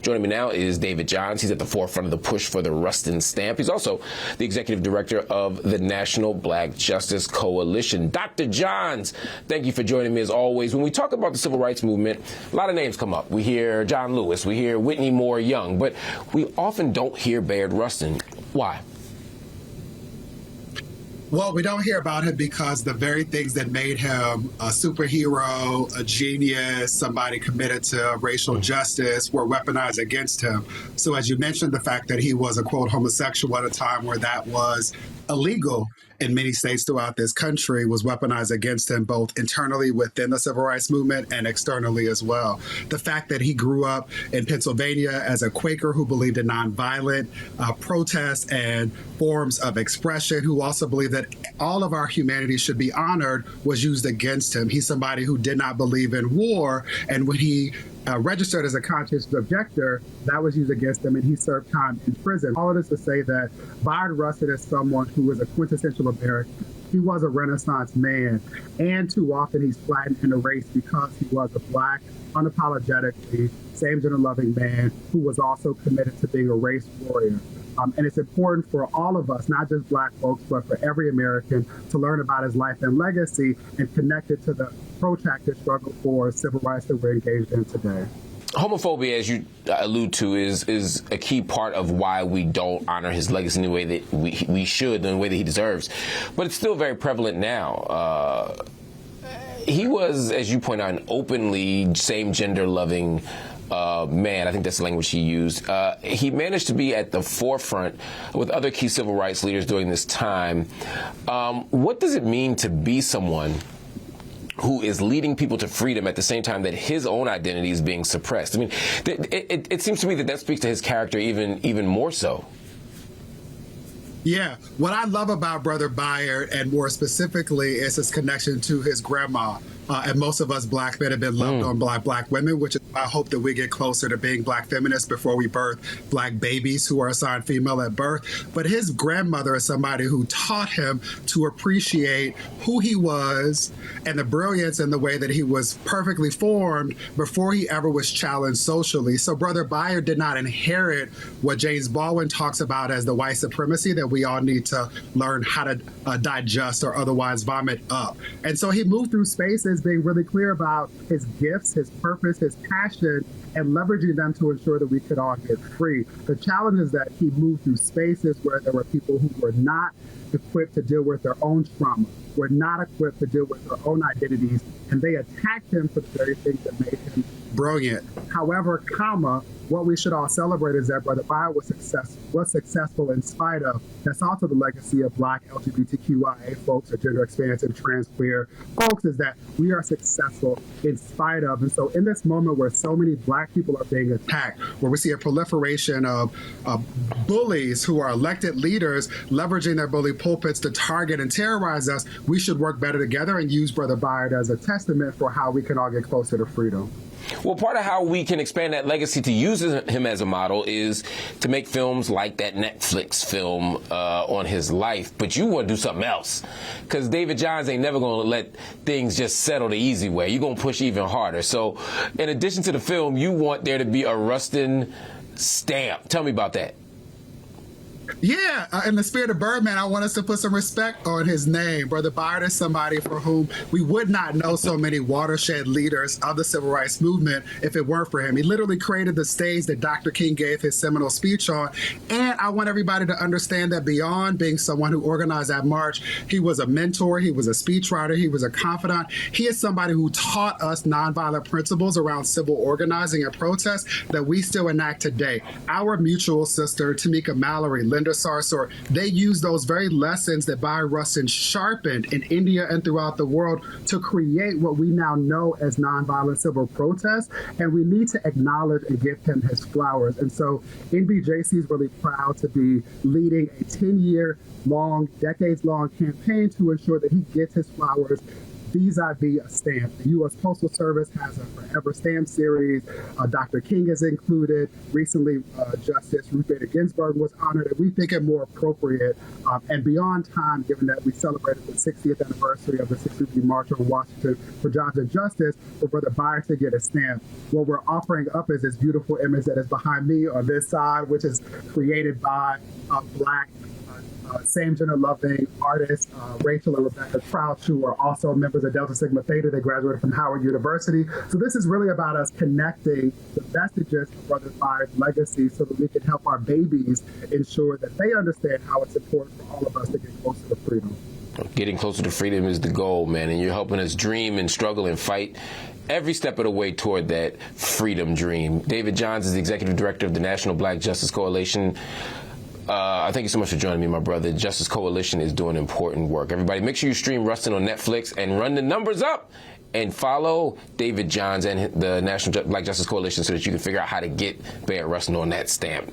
Joining me now is David Johns. He's at the forefront of the push for the Rustin stamp. He's also the executive director of the National Black Justice Coalition. Dr. Johns, thank you for joining me as always. When we talk about the civil rights movement, a lot of names come up. We hear John Lewis, we hear Whitney Moore Young, but we often don't hear Bayard Rustin. Why? Well, we don't hear about him because the very things that made him a superhero, a genius, somebody committed to racial justice were weaponized against him. So as you mentioned, the fact that he was a, quote, homosexual at a time where that was illegal in many states throughout this country was weaponized against him, both internally within the civil rights movement and externally as well. The fact that he grew up in Pennsylvania as a Quaker who believed in nonviolent protest and forms of expression, who also believed that all of our humanity should be honored, was used against him. He's somebody who did not believe in war, and when he registered as a conscientious objector, that was used against him, and he served time in prison. All of this to say that Bayard Rustin is someone who is a quintessential American. He was a Renaissance man, and too often he's flattened and erased because he was a Black, unapologetically, same-gender-loving man who was also committed to being a race warrior. And it's important for all of us, not just Black folks, but for every American, to learn about his life and legacy and connect it to the protracted struggle for civil rights that we're engaged in today. Homophobia, as you allude to, is a key part of why we don't honor his legacy in the way that we should, in the way that he deserves. But it's still very prevalent now. He was, as you point out, an openly same-gender-loving man. I think that's the language he used. He managed to be at the forefront with other key civil rights leaders during this time. What does it mean to be someone who is leading people to freedom at the same time that his own identity is being suppressed? I mean, it seems to me that speaks to his character even more so. Yeah, what I love about Brother Bayard, and more specifically, is his connection to his grandma. And most of us Black men have been loved on by Black women, which is I hope that we get closer to being Black feminists before we birth Black babies who are assigned female at birth. But his grandmother is somebody who taught him to appreciate who he was and the brilliance in the way that he was perfectly formed before he ever was challenged socially. So Brother Bayard did not inherit what James Baldwin talks about as the white supremacy that we all need to learn how to digest or otherwise vomit up. And so he moved through spaces being really clear about his gifts, his purpose, his passion, and leveraging them to ensure that we could all get free. The challenge is that he moved through spaces where there were people who were not equipped to deal with their own trauma, were not equipped to deal with their own identities, and they attacked him for the very things that made him brilliant. However, what we should all celebrate is that Brother Bayard was successful in spite of. That's also the legacy of Black LGBTQIA folks or gender expansive, trans, queer folks, is that we are successful in spite of. And so in this moment where so many Black people are being attacked, where we see a proliferation of bullies who are elected leaders leveraging their bully pulpits to target and terrorize us, we should work better together and use Brother Bayard as a testament for how we can all get closer to freedom. Well, part of how we can expand that legacy to use him as a model is to make films like that Netflix film on his life. But you want to do something else, because David Johns ain't never going to let things just settle the easy way. You're going to push even harder. So in addition to the film, you want there to be a Rustin stamp. Tell me about that. Yeah, in the spirit of Birdman, I want us to put some respect on his name. Brother Bayard is somebody for whom we would not know so many watershed leaders of the civil rights movement if it weren't for him. He literally created the stage that Dr. King gave his seminal speech on. And I want everybody to understand that beyond being someone who organized that march, he was a mentor, he was a speechwriter, he was a confidant. He is somebody who taught us nonviolent principles around civil organizing and protest that we still enact today. Our mutual sister, Tamika Mallory, Linda Sarsour, they used those very lessons that Bayard Rustin sharpened in India and throughout the world to create what we now know as nonviolent civil protest. And we need to acknowledge and give him his flowers. And so NBJC is really proud to be leading a 10-year long, decades-long campaign to ensure that he gets his flowers vis-a-vis a stamp. The U.S. Postal Service has a Forever Stamp series. Dr. King is included. Recently, Justice Ruth Bader Ginsburg was honored, and we think it more appropriate and beyond time, given that we celebrated the 60th anniversary of the 60th March on Washington for Jobs and Justice, for Brother Bayard to get a stamp. What we're offering up is this beautiful image that is behind me on this side, which is created by Black same-gender loving artists, Rachel and Rebecca Crouch, who are also members of Delta Sigma Theta. They graduated from Howard University. So this is really about us connecting the messages of Brother Bayard's legacy so that we can help our babies ensure that they understand how it's important for all of us to get closer to freedom. Getting closer to freedom is the goal, man, and you're helping us dream and struggle and fight every step of the way toward that freedom dream. David Johns is the Executive Director of the National Black Justice Coalition. I thank you so much for joining me, my brother. Justice Coalition is doing important work. Everybody, make sure you stream Rustin on Netflix and run the numbers up and follow David Johns and the National Black Justice Coalition so that you can figure out how to get Bayard Rustin on that stamp.